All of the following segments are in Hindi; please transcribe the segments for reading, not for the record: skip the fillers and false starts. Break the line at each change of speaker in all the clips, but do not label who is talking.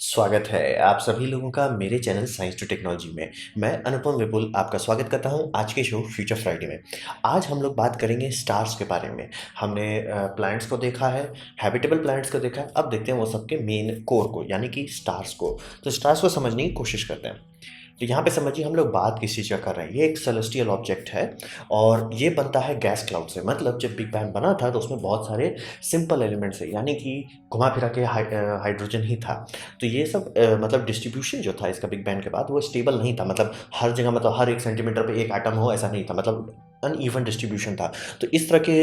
स्वागत है आप सभी लोगों का मेरे चैनल साइंस टू टेक्नोलॉजी में। मैं अनुपम विपुल आपका स्वागत करता हूं आज के शो फ्यूचर फ्राइडे में। आज हम लोग बात करेंगे स्टार्स के बारे में। हमने प्लैनेट्स को देखा है, हैबिटेबल प्लैनेट्स को देखा है। अब देखते हैं वो सबके मेन कोर को, यानी कि स्टार्स को। तो स्टार्स को समझने की कोशिश करते हैं। तो यहाँ पे समझिए हम लोग बात किस चीज़ का कर रहे हैं। ये एक सेलेस्टियल ऑब्जेक्ट है और ये बनता है गैस क्लाउड से। मतलब जब बिग बैंग बना था तो उसमें बहुत सारे सिंपल एलिमेंट्स है, यानी कि घुमा फिरा के हाइड्रोजन ही था। तो ये सब मतलब डिस्ट्रीब्यूशन जो था इसका बिग बैंग के बाद वो स्टेबल नहीं था। मतलब हर जगह, मतलब हर एक सेंटीमीटर पे एक एटम हो ऐसा नहीं था। मतलब अनइवन डिस्ट्रीब्यूशन था। तो इस तरह के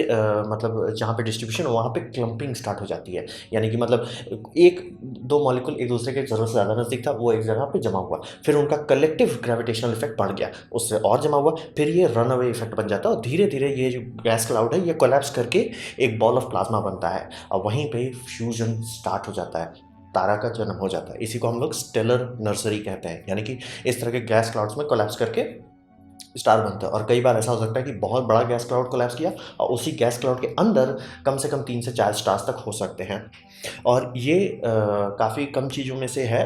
मतलब जहाँ पे डिस्ट्रीब्यूशन हो वहाँ पे क्लम्पिंग स्टार्ट हो जाती है। यानी कि मतलब एक दो मॉलिक्यूल एक दूसरे के ज़रूरत से ज़्यादा नज़दीक था, वो एक जगह पे जमा हुआ, फिर उनका कलेक्टिव ग्रेविटेशनल इफेक्ट बढ़ गया, उससे और जमा हुआ, फिर ये रन अवे इफेक्ट बन जाता है और धीरे धीरे ये जो गैस क्लाउड है ये कोलैप्स करके एक बॉल ऑफ प्लाज्मा बनता है और वहीं पे फ्यूजन स्टार्ट हो जाता है, तारा का जन्म हो जाता है। इसी को हम लोग स्टेलर नर्सरी कहते हैं। यानी कि इस तरह के गैस क्लाउड्स में कोलैप्स करके स्टार बनता है। और कई बार ऐसा हो सकता है कि बहुत बड़ा गैस क्लाउड कोलैप्स किया और उसी गैस क्लाउड के अंदर कम से कम 3 से 4 स्टार्स तक हो सकते हैं। और ये काफ़ी कम चीज़ों में से है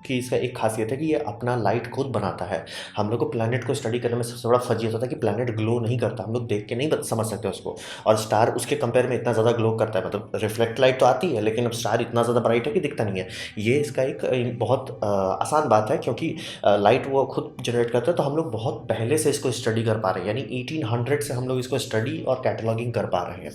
कि इसका एक खासियत है कि ये अपना लाइट खुद बनाता है। हम लोग को प्लैनेट को स्टडी करने में सबसे बड़ा फजीयत होता है कि प्लैनेट ग्लो नहीं करता, हम लोग देख के नहीं समझ सकते उसको। और स्टार उसके कंपेयर में इतना ज़्यादा ग्लो करता है, मतलब रिफ्लेक्ट लाइट तो आती है लेकिन अब स्टार इतना ज़्यादा ब्राइट है कि दिखता नहीं है। ये इसका एक बहुत आसान बात है, क्योंकि लाइट वो खुद जनरेट करता है। तो हम लोग बहुत पहले से इसको स्टडी कर पा रहे हैं, यानी 1800 से हम लोग इसको स्टडी और कैटलॉगिंग कर पा रहे हैं।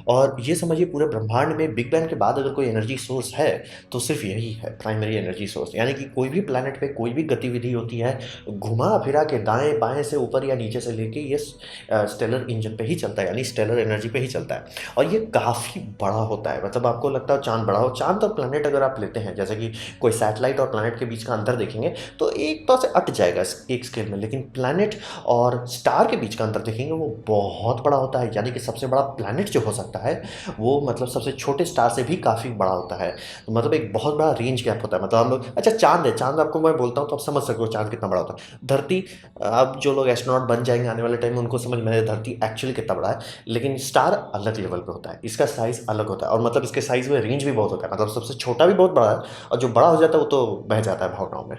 और ये समझिए पूरे ब्रह्मांड में बिग बैंग के बाद अगर कोई एनर्जी सोर्स है तो सिर्फ यही है, प्राइमरी एनर्जी सोर्स। यानी कि कोई भी प्लैनेट पे कोई भी गतिविधि होती है, घुमा फिरा के दाएं बाएं से ऊपर या नीचे से लेके ये स्टेलर इंजन पे ही चलता है, यानी स्टेलर एनर्जी पे ही चलता है। और ये काफ़ी बड़ा होता है। मतलब आपको लगता है चांद बड़ा हो, चांद और प्लैनेट अगर आप लेते हैं, जैसे कि कोई सैटेलाइट और प्लैनेट के बीच का अंतर देखेंगे तो एक तो से अट जाएगा एक स्केल में, लेकिन प्लैनेट और स्टार के बीच का अंतर देखेंगे वो बहुत बड़ा होता है। यानी कि सबसे बड़ा प्लैनेट जो हो सकता है वो मतलब सबसे छोटे स्टार से भी काफ़ी बड़ा होता है। तो मतलब एक बहुत बड़ा रेंज गैप होता है। मतलब हम लोग, अच्छा चांद है, चांद आपको मैं बोलता हूँ तो आप समझ सकते हो चांद कितना बड़ा होता है। धरती, अब जो लोग एस्ट्रोनॉट बन जाएंगे आने वाले टाइम में उनको समझ में आएगा धरती एक्चुअली कितना बड़ा है। लेकिन स्टार अलग लेवल पे होता है, इसका साइज़ अलग होता है और मतलब इसके साइज़ में रेंज भी बहुत होता है। मतलब सबसे छोटा भी बहुत बड़ा है और जो बड़ा हो जाता है वो तो बह जाता है भावनाओं में।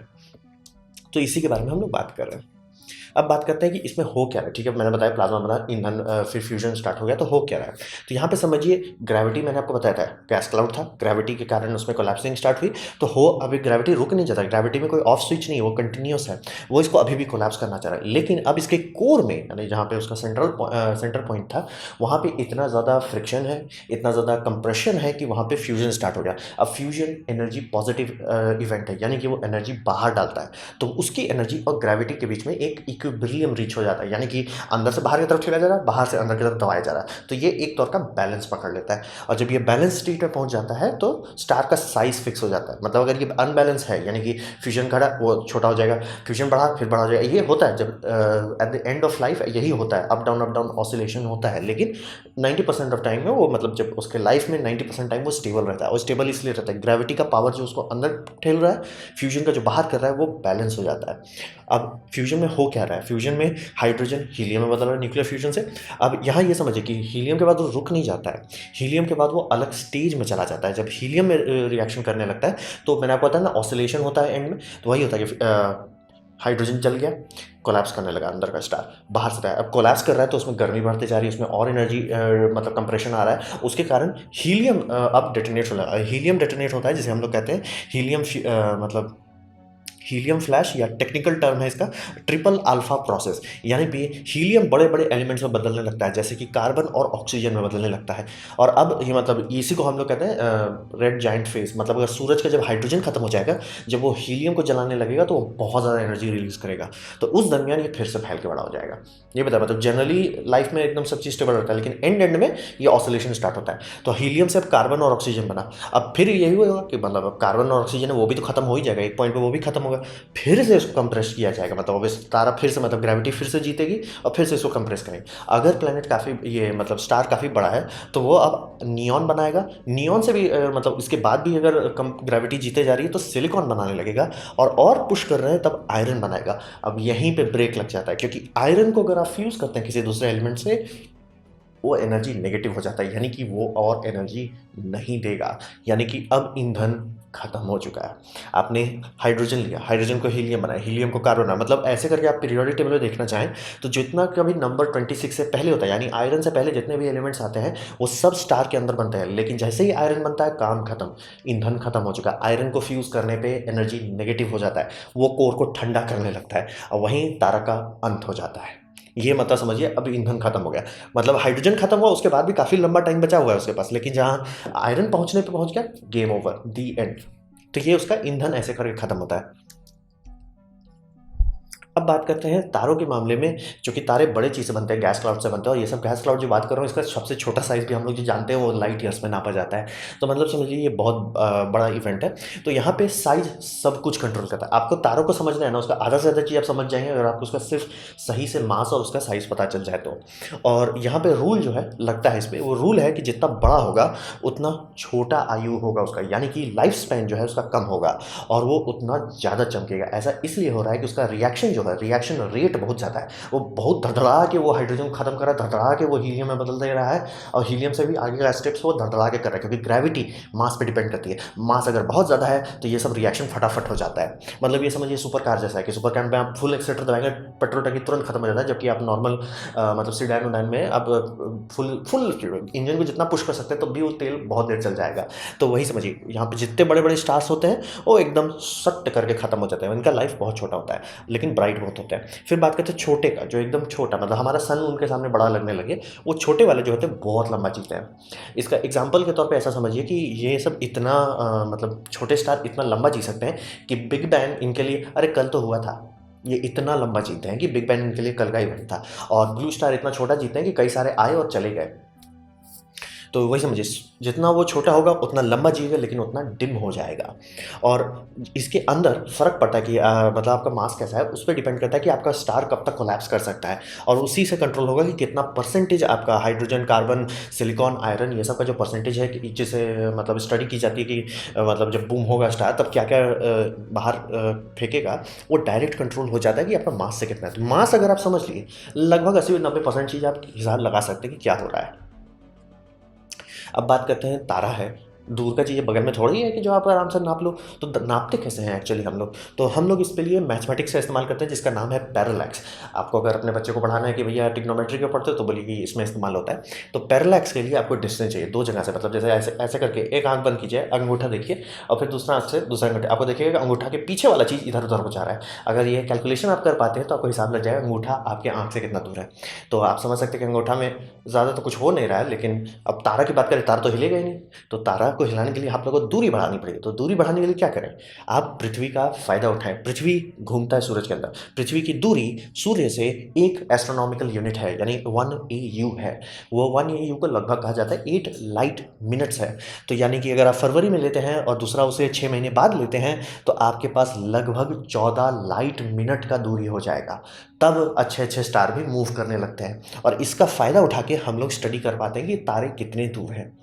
तो इसी के बारे में हम लोग बात कर रहे हैं। अब बात करते हैं कि इसमें हो क्या रहा है। ठीक है, मैंने बताया प्लाज्मा बना, ईंधन, फिर फ्यूजन स्टार्ट हो गया, तो हो क्या रहा है। तो यहाँ पे समझिए ग्रेविटी, मैंने आपको बताया था गैस क्लाउड था, ग्रेविटी के कारण उसमें कोलैप्सिंग स्टार्ट हुई। तो हो, अभी ग्रेविटी रुक नहीं जाता, ग्रेविटी में कोई ऑफ स्विच नहीं है, वो कंटिन्यूस है, वो इसको अभी भी कोलैप्स करना चाह रहा है। लेकिन अब इसके कोर में, यानी जहाँ पे उसका सेंटर पॉइंट था, वहाँ पे इतना ज़्यादा फ्रिक्शन है, इतना ज़्यादा कंप्रेशन है कि वहाँ पे फ्यूजन स्टार्ट हो गया। अब फ्यूजन एनर्जी पॉजिटिव इवेंट है, यानी कि वो एनर्जी बाहर डालता है। तो उसकी एनर्जी और ग्रेविटी के बीच में एक इक्विलिब्रियम रीच हो जाता है, यानी कि अंदर से बाहर की तरफ ठेला जा रहा है, बाहर से अंदर की तरफ दबाया जा रहा है। तो ये एक तौर का बैलेंस पकड़ लेता है। और जब ये बैलेंस स्टेट में पहुंच जाता है तो स्टार का साइज फिक्स हो जाता है। मतलब अगर ये अनबैलेंस है, यानी कि फ्यूजन खड़ा वो छोटा हो जाएगा, फ्यूजन बढ़ा फिर बड़ा हो जाएगा। ये होता है जब at the end of life यही होता है, अप डाउन ऑसिलेशन होता है। लेकिन 90% ऑफ टाइम में वो, मतलब जब उसके लाइफ में 90% टाइम वो स्टेबल रहता है। और स्टेबल इसलिए रहता है, ग्रेविटी का पावर जो उसको अंदर ठेल रहा है, फ्यूजन का जो बाहर कर रहा है, वो बैलेंस हो जाता है। अब फ्यूजन में हो क्या रहा है, फ्यूजन में हाइड्रोजन हीलियम में बदल रहा है न्यूक्लियर फ्यूजन से। अब यहाँ ये समझिए कि हीलियम के बाद वो रुक नहीं जाता है, हीलियम के बाद वो अलग स्टेज में चला जाता है। जब हीलियम में रिएक्शन करने लगता है तो मैंने आपको बताया ना ऑसिलेशन होता है एंड में, तो वही होता है कि हाइड्रोजन जल गया, कोलैप्स करने लगा, अंदर का स्टार बाहर से रहा है। अब कोलैप्स कर रहा है तो उसमें गर्मी बढ़ती जा रही है, उसमें और एनर्जी मतलब कंप्रेशन आ रहा है, उसके कारण हीलियम अब डेटोनेट हो रहा है। हीलियम डेटोनेट होता है जिसे हम लोग कहते हैं हीलियम मतलब हीलियम फ्लैश, या टेक्निकल टर्म है इसका ट्रिपल अल्फा प्रोसेस। यानी भी हीलियम बड़े बड़े एलिमेंट्स में बदलने लगता है, जैसे कि कार्बन और ऑक्सीजन में बदलने लगता है। और अब ये मतलब इसी को हम लोग कहते हैं रेड जाइंट फेज। मतलब अगर सूरज का जब हाइड्रोजन खत्म हो जाएगा, जब वो हीलियम को जलाने लगेगा तो वो बहुत ज़्यादा एनर्जी रिलीज करेगा, तो उस दरमियान ये फिर से फैल के बड़ा हो जाएगा। ये बता, मतलब जनरली लाइफ में एकदम सब चीज़ स्टेबल रहता है, लेकिन एंड में ये ऑसिलेशन स्टार्ट होता है। तो हीलियम से अब कार्बन और ऑक्सीजन बना। अब फिर यही होगा कि मतलब अब कार्बन और ऑक्सीजन है वो भी तो खत्म हो ही जाएगा, एक पॉइंट पे वो भी खत्म होगा, फिर से इसको कंप्रेस किया जाएगा। मतलब अब तारा फिर से, मतलब ग्रेविटी फिर से जीतेगी और फिर से इसको कंप्रेस करेंगे। अगर प्लेनेट काफ़ी, ये मतलब स्टार काफ़ी बड़ा है तो वो अब नियॉन बनाएगा। नियॉन से भी मतलब इसके बाद भी अगर कम ग्रेविटी जीते जा रही है तो सिलिकॉन बनाने लगेगा, और पुश कर रहे हैं तब आयरन बनाएगा। अब यहीं पे ब्रेक लग जाता है, क्योंकि आयरन को अगर आप फ्यूज़ करते हैं किसी दूसरे एलिमेंट से वो एनर्जी नेगेटिव हो जाता है, यानी कि वो और एनर्जी नहीं देगा, यानी कि अब ईंधन खत्म हो चुका है। आपने हाइड्रोजन लिया, हाइड्रोजन को हीलियम बनाया, हीलियम को कार्बन बनाया, मतलब ऐसे करके आप पीरियोडिक टेबल में देखना चाहें तो जितना कभी नंबर 26 से पहले होता है, यानी आयरन से पहले जितने भी एलिमेंट्स आते हैं वो सब स्टार के अंदर बनते हैं, लेकिन जैसे ही आयरन बनता है काम खत्म, ईंधन खत्म हो चुका है। आयरन को फ्यूज करने पे एनर्जी नेगेटिव हो जाता है, वो कोर को ठंडा करने लगता है और वहीं तारा का अंत हो जाता है। ये मतलब समझिए अब ईंधन खत्म हो गया, मतलब हाइड्रोजन खत्म हुआ, उसके बाद भी काफ़ी लंबा टाइम बचा हुआ है उसके पास, लेकिन जहाँ आयरन पहुंचने पे पहुंच गया, गेम ओवर, दी एंड। तो ये उसका ईंधन ऐसे करके खत्म होता है। अब बात करते हैं तारों के मामले में, चूंकि तारे बड़े चीज़ से बनते हैं, गैस क्लाउड से बनते हैं, और ये सब गैस क्लाउड जो बात कर रहा हूँ इसका सबसे छोटा साइज़ भी हम लोग जो जानते हैं वो लाइट ईयर्स में नापा जाता है। तो मतलब समझिए ये बहुत बड़ा इवेंट है। तो यहाँ पे साइज सब कुछ कंट्रोल करता है। आपको तारों को समझना है ना, उसका आधा से ज़्यादा चीज़ आप समझ जाएंगे अगर आपको उसका सिर्फ सही से मास और उसका साइज़ पता चल जाए तो। और यहाँ पे रूल जो है लगता है, इसमें वो रूल है कि जितना बड़ा होगा उतना छोटा आयु होगा उसका, यानी कि लाइफ स्पैन जो है उसका कम होगा और वो उतना ज़्यादा चमकेगा। ऐसा इसलिए हो रहा है कि उसका रिएक्शन जो है, रिएक्शन रेट बहुत ज़्यादा है, वो बहुत धड़धड़ा के वो हाइड्रोजन खत्म कर रहा है, धड़धड़ा के वो हीलियम में बदल दे रहा है, और हीलियम से भी आगे का स्टेप्स वो धड़धड़ा के कर रहा है, क्योंकि ग्रेविटी मास पे डिपेंड करती है। मास अगर बहुत ज़्यादा है तो ये सब रिएक्शन फटाफट हो जाता है। मतलब ये समझिए सुपर कार जैसा है कि सुपर कार में आप फुल एक्सीटर दबाएंगे, पेट्रोल टंकी तुरंत खत्म हो जाता है, जबकि आप नॉर्मल मतलब सीडैन उडैन में आप फुल फुल इंजन को जितना पुश कर सकते हैं तो भी वो तेल बहुत देर चल जाएगा। तो वही समझिए यहाँ पे जितने बड़े बड़े स्टार्स होते हैं वो एकदम सट करके खत्म हो जाते हैं, इनका लाइफ बहुत छोटा होता है लेकिन ब्राइट बहुत होता है। फिर बात करते हैं छोटे का, जो एकदम छोटा, मतलब हमारा सन उनके सामने बड़ा लगने लगे, वो छोटे वाले जो होते हैं बहुत लंबा जीते हैं। इसका एग्जाम्पल के तौर पे ऐसा समझिए कि ये सब इतना मतलब छोटे स्टार इतना लंबा जी सकते हैं कि बिग बैंग इनके लिए अरे कल तो हुआ था, ये इतना लंबा जीते हैं कि बिग बैंग इनके लिए कल का इवेंट था। और ब्लू स्टार इतना छोटा जीते हैं कि कई सारे आए और चले गए। तो वही समझिए जितना वो छोटा होगा उतना लंबा जिएगा लेकिन उतना डिम हो जाएगा। और इसके अंदर फ़र्क पड़ता है कि मतलब आपका मास कैसा है, उस पर डिपेंड करता है कि आपका स्टार कब तक कोलैप्स कर सकता है, और उसी से कंट्रोल होगा कि कितना परसेंटेज आपका हाइड्रोजन, कार्बन, सिलिकॉन, आयरन, ये सब का जो परसेंटेज है कि जिसे मतलब स्टडी की जाती है कि मतलब जब बूम होगा स्टार तब क्या क्या बाहर फेंकेगा, वो डायरेक्ट कंट्रोल हो जाता है कि आपका मास से कितना है। तो मास अगर आप समझ लिए लगभग 80-90% चीज़ आप हिसाब लगा सकते हैं कि क्या हो रहा है। अब बात करते हैं तारा है, दूर का चीज़ बगल में थोड़ी है कि जो आप आराम से नाप लो। तो नापते कैसे हैं एक्चुअली हम लोग, तो हम लोग इसके लिए मैथमेटिक्स का इस्तेमाल करते हैं जिसका नाम है पैरेलैक्स। आपको अगर अपने बच्चे को पढ़ाना है कि भैया ट्रिग्नोमेट्री क्यों पढ़ते हो तो बोलिए कि इसमें इस्तेमाल होता है। तो पैरेलैक्स के लिए आपको डिस्टेंस चाहिए दो जगह से, मतलब जैसे ऐसे ऐसे करके एक आंख बंद कीजिए, अंगूठा देखिए, और फिर दूसरा आंख से दूसरा अंगूठा, आपको देखिएगा अंगूठा के पीछे वाला चीज़ इधर उधर हो जा रहा है। अगर ये कैलकुलेशन आप कर पाते हैं तो आपको हिसाब लग जाएगा अंगूठा आपके आंख से कितना दूर है। तो आप समझ सकते हैं कि अंगूठा में ज़्यादा तो कुछ हो नहीं रहा है, लेकिन अब तारा की बात करें, तारा तो हिलेगा ही नहीं। तो तारा को हिलाने के लिए आप लोग को दूरी बढ़ानी पड़ेगी। तो दूरी बढ़ाने के लिए क्या करें, आप पृथ्वी का फ़ायदा उठाएं। पृथ्वी घूमता है सूरज के अंदर, पृथ्वी की दूरी सूर्य से एक एस्ट्रोनॉमिकल यूनिट है, यानी 1 AU है। वो 1 AU को लगभग कहा जाता है 8 लाइट मिनट्स है। तो यानी कि अगर आप फरवरी में लेते हैं और दूसरा उसे 6 महीने बाद लेते हैं तो आपके पास लगभग 14 लाइट मिनट का दूरी हो जाएगा। तब अच्छे अच्छे स्टार भी मूव करने लगते हैं, और इसका फ़ायदा उठा के हम लोग स्टडी कर पाते हैं कि तारे कितने दूर हैं।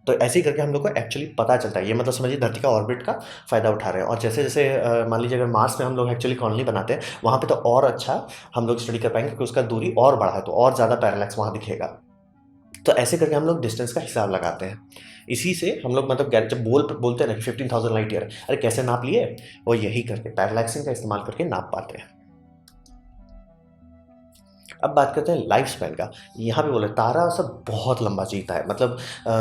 तो ऐसे ही करके हम लोग को एक्चुअली पता चलता है। ये मतलब समझिए धरती का ऑर्बिट का फ़ायदा उठा रहे हैं। और जैसे जैसे मान लीजिए अगर मार्स में हम लोग एक्चुअली कॉलोनी बनाते हैं, वहाँ पे तो और अच्छा हम लोग स्टडी कर पाएंगे क्योंकि उसका दूरी और बड़ा है, तो और ज़्यादा पैरेलैक्स वहाँ दिखेगा। तो ऐसे करके हम लोग डिस्टेंस का हिसाब लगाते हैं। इसी से हम लोग मतलब जब बोलते हैं ना कि 15,000 लाइट ईयर, अरे कैसे नाप लिए, वो यही करके पैरेलैक्सिंग का इस्तेमाल करके नाप पाते हैं। अब बात करते हैं लाइफ स्पैन का। यहाँ पे बोले तारा सब बहुत लंबा जीता है, मतलब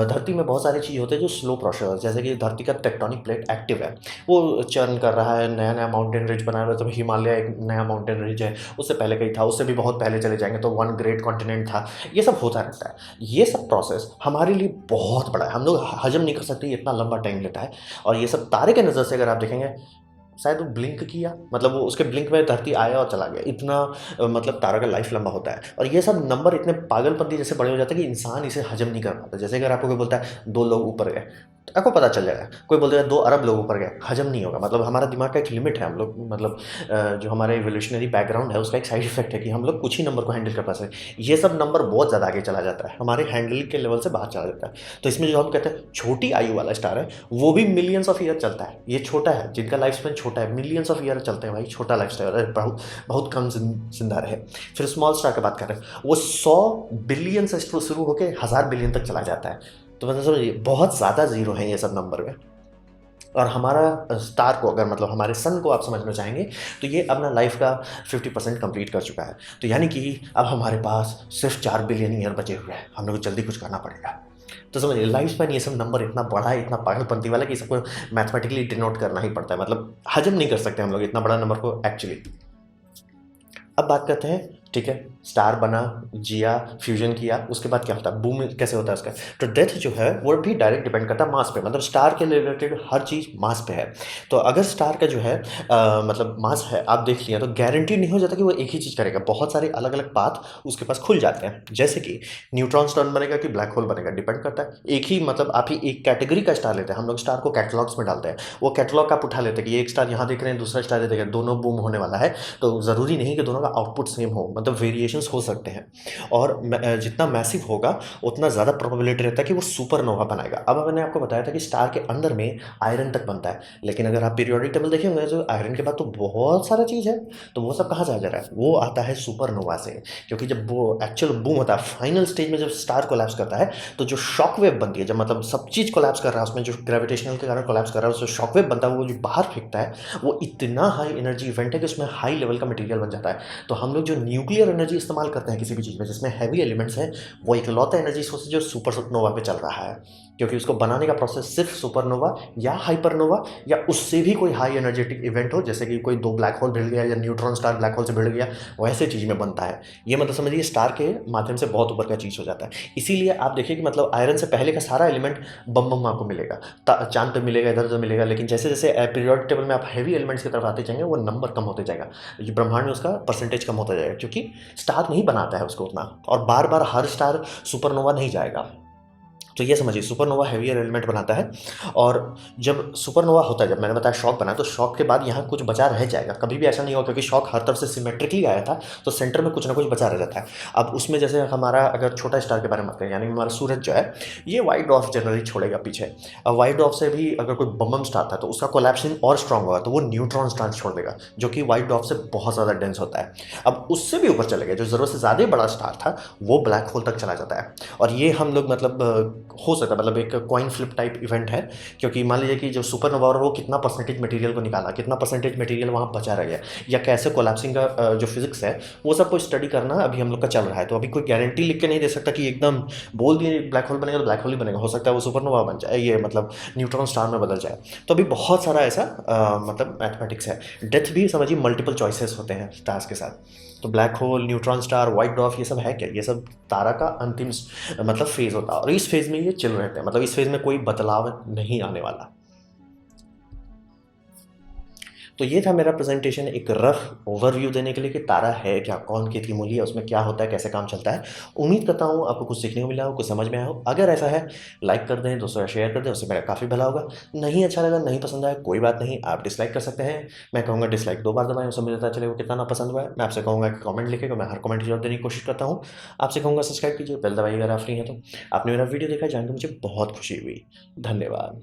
धरती में बहुत सारी चीज़ होते हैं जो स्लो प्रोसेस, जैसे कि धरती का टेक्टोनिक प्लेट एक्टिव है, वो चर्न कर रहा है, नया नया माउंटेन रिज बना रहा है। जब हिमालय एक नया माउंटेन रिज है, उससे पहले कहीं था, उससे भी बहुत पहले चले जाएंगे तो वन ग्रेट कॉन्टिनेंट था। ये सब होता रहता है। ये सब प्रोसेस हमारे लिए बहुत बड़ा है, हम लोग हजम नहीं कर सकते, ये इतना लंबा टाइम लेता है। और ये सब तारे के नज़र से अगर आप देखेंगे, शायद वो ब्लिंक किया, मतलब वो उसके ब्लिंक में धरती आया और चला गया, इतना मतलब तारा का लाइफ लंबा होता है। और ये सब नंबर इतने पागलपंती जैसे बड़े हो जाते हैं कि इंसान इसे हजम नहीं कर पाता। जैसे अगर आपको कोई बोलता है 2 लोग ऊपर गए, आपको पता चल जाएगा। कोई बोल देगा 2 अरब लोग ऊपर गए, हजम नहीं होगा। मतलब हमारा दिमाग का एक लिमिट है, हम लोग मतलब जो हमारा इवोल्यूशनरी बैकग्राउंड है उसका एक साइड इफेक्ट है कि हम लोग कुछ ही नंबर को हैंडल कर पाते हैं। ये सब नंबर बहुत ज़्यादा आगे चला जाता है, हमारे हैंडल के लेवल से बाहर चला जाता है। तो इसमें जो हम कहते हैं छोटी आयु वाला स्टार है, वो भी मिलियंस ऑफ ईयर चलता है। ये छोटा है, जिनका लाइफ स्पेन छोटा है, मिलियंस ऑफ ईयर चलते हैं भाई, छोटा लाइफ स्टाइल, बहुत बहुत कम जिंदा रहे। फिर स्मॉल स्टार की बात कर रहे हैं, वो 100 बिलियन से शुरू होकर 1000 बिलियन तक चला जाता है। तो मतलब समझिए बहुत ज़्यादा जीरो हैं ये सब नंबर में। और हमारा स्टार को अगर मतलब हमारे सन को आप समझना चाहेंगे तो ये अपना लाइफ का 50% कंप्लीट कर चुका है। तो यानी कि अब हमारे पास सिर्फ 4 बिलियन ईयर बचे हुए हैं, हम लोग को जल्दी कुछ करना पड़ेगा। तो समझिए लाइफ स्पैन ये सब नंबर इतना बड़ा है, इतना पागलपंती वाला कि सबको मैथमेटिकली डिनोट करना ही पड़ता है। मतलब हजम नहीं कर सकते हम लोग इतना बड़ा नंबर को एक्चुअली। अब बात करते हैं, ठीक है, स्टार बना, जिया, फ्यूजन किया, उसके बाद क्या होता है, बूम कैसे होता है उसका। तो डेथ जो है वो भी डायरेक्ट डिपेंड करता है मास पे। मतलब स्टार के रिलेटेड हर चीज़ मास पे है। तो अगर स्टार का जो है मतलब मास है, आप देख लिया, तो गारंटी नहीं हो जाता कि वो एक ही चीज़ करेगा। बहुत सारे अलग अलग पाथ उसके पास खुल जाते हैं। जैसे कि न्यूट्रॉन स्टार बनेगा कि ब्लैक होल बनेगा, डिपेंड करता है। एक ही मतलब आप ही एक कैटेगरी का स्टार लेते हैं, हम लोग स्टार को कैटलॉग्स में डालते हैं। वो कैटलॉग आप उठा लेते हैं कि एक स्टार यहाँ देख रहे हैं, दूसरा स्टार देख रहे हैं, दोनों बूम होने वाला है। तो ज़रूरी नहीं कि दोनों का आउटपुट सेम हो, मतलब वेरिएशंस हो सकते हैं। और जितना मैसिव होगा उतना ज़्यादा प्रोबेबिलिटी रहता है कि वो सुपरनोवा बनाएगा। अब मैंने आपको बताया था कि स्टार के अंदर में आयरन तक बनता है, लेकिन अगर आप पीरियोडिक टेबल देखेंगे तो आयरन के बाद तो बहुत सारा चीज़ है। तो वो सब कहाँ से आ जा रहा है, वो आता है सुपरनोवा से। क्योंकि जब वो एक्चुअल बूम होता है फाइनल स्टेज में, जब स्टार कोलैप्स करता है, तो जो शॉकवेव बनती है, जब मतलब सब चीज़ कोलैप्स कर रहा है उसमें, जो ग्रेविटेशनल के कारण कोलैप्स कर रहा है उसमें शॉकवेव बनता है, वो जो बाहर फेंकता है, वो इतना हाई एनर्जी इवेंट है कि उसमें हाई लेवल का मटेरियल बन जाता है। तो हम लोग जो न्यूक्लियर एनर्जी इस्तेमाल करते हैं किसी भी चीज़ में जिसमें हैवी एलिमेंट्स हैं, वो इकलौता एनर्जी सोर्स है जो सुपरनोवा पे चल रहा है। क्योंकि उसको बनाने का प्रोसेस सिर्फ सुपरनोवा या हाइपरनोवा या उससे भी कोई हाई एनर्जेटिक इवेंट हो, जैसे कि कोई 2 ब्लैक होल भिड़ गया या न्यूट्रॉन स्टार ब्लैक होल से भिड़ गया, वैसे चीज़ में बनता है। ये मतलब समझिए स्टार के माध्यम से बहुत ऊपर का चीज़ हो जाता है। इसीलिए आप देखिए कि मतलब आयरन से पहले का सारा एलिमेंट बम बम आपको मिलेगा, चांद पे मिलेगा, इधर उधर मिलेगा। लेकिन जैसे जैसे पीरियोडिक टेबल में आप हैवी एलिमेंट्स की तरफ आते जाएंगे, वो नंबर कम होते जाएगा, ये ब्रह्मांड में उसका परसेंटेज कम होता जाएगा, क्योंकि स्टार नहीं बनाता है उसको उतना। और बार बार हर स्टार सुपरनोवा नहीं जाएगा। तो ये समझिए सुपरनोवा हेवियर एलिमेंट बनाता है। और जब सुपरनोवा होता है, जब मैंने बताया शॉक बना, तो शॉक के बाद यहाँ कुछ बचा रह जाएगा। कभी भी ऐसा नहीं होगा, क्योंकि शॉक हर तरफ से सिमेट्रिकली आया था, तो सेंटर में कुछ ना कुछ बचा रह जाता है। अब उसमें जैसे हमारा अगर छोटा स्टार के बारे में बात करें, यानी हमारा सूरज जो है, ये वाइट डॉर्फ जनरली छोड़ेगा पीछे। अब वाइट डॉर्फ से भी अगर कोई बम स्टार था तो उसका कोलैप्सिंग और स्ट्रांग होगा, तो वो न्यूट्रॉन स्टार छोड़ देगा, जो कि वाइट डॉर्फ से बहुत ज़्यादा डेंस होता है। अब उससे भी ऊपर चले गए, जो ज़रूरत से ज़्यादा बड़ा स्टार था, वो ब्लैक होल तक चला जाता है। और ये हम लोग मतलब हो सकता है, मतलब एक कॉइन फ्लिप टाइप इवेंट है। क्योंकि मान लीजिए कि जो सुपरनोवा और वो कितना परसेंटेज मटेरियल को निकाला, कितना परसेंटेज मटेरियल वहाँ बचा रह गया, या कैसे कोलैप्सिंग का जो फिजिक्स है वो सब कुछ स्टडी करना अभी हम लोग का चल रहा है। तो अभी कोई गारंटी लिख के नहीं दे सकता कि एकदम बोल दिए ब्लैक होल बनेगा तो ब्लैक होल ही बनेगा। हो सकता है वो सुपरनोवा बन जाए, ये मतलब न्यूट्रॉन स्टार में बदल जाए। तो अभी बहुत सारा ऐसा मतलब मैथमेटिक्स है। डेथ भी समझिए मल्टीपल चॉइसेस होते हैं स्टार्स के साथ। तो black hole, neutron star, white dwarf, ये सब है क्या, ये सब तारा का अंतिम मतलब फेज होता है। और इस फेज में ये चिल रहते हैं, मतलब इस फेज में कोई बदलाव नहीं आने वाला। तो ये था मेरा प्रेजेंटेशन, एक रफ ओवरव्यू देने के लिए कि तारा है क्या, कौन की मूली है, उसमें क्या होता है, कैसे काम चलता है। उम्मीद करता हूँ आपको कुछ सीखने को मिला हो, कुछ समझ में आया हो। अगर ऐसा है लाइक कर दें, दोस्तों शेयर कर दें, उससे मेरा काफ़ी भला होगा। नहीं अच्छा लगा, नहीं पसंद आया, कोई बात नहीं, आप डिसलाइक कर सकते हैं। मैं कहूँगा डिसलाइक 2 बार दबाएं, उससे मुझे पता चलेगा कितना ना पसंद हुआ है। मैं आपसे कहूँगा कि कमेंट लिखेगा, मैं हर कमेंट जवाब देने की कोशिश करता हूँ। आपसे कहूँगा सब्सक्राइब कीजिए, बेल दबाइए अगर आप फ्री हैं तो। आपने मेरा वीडियो देखा, जान के मुझे बहुत खुशी हुई। धन्यवाद।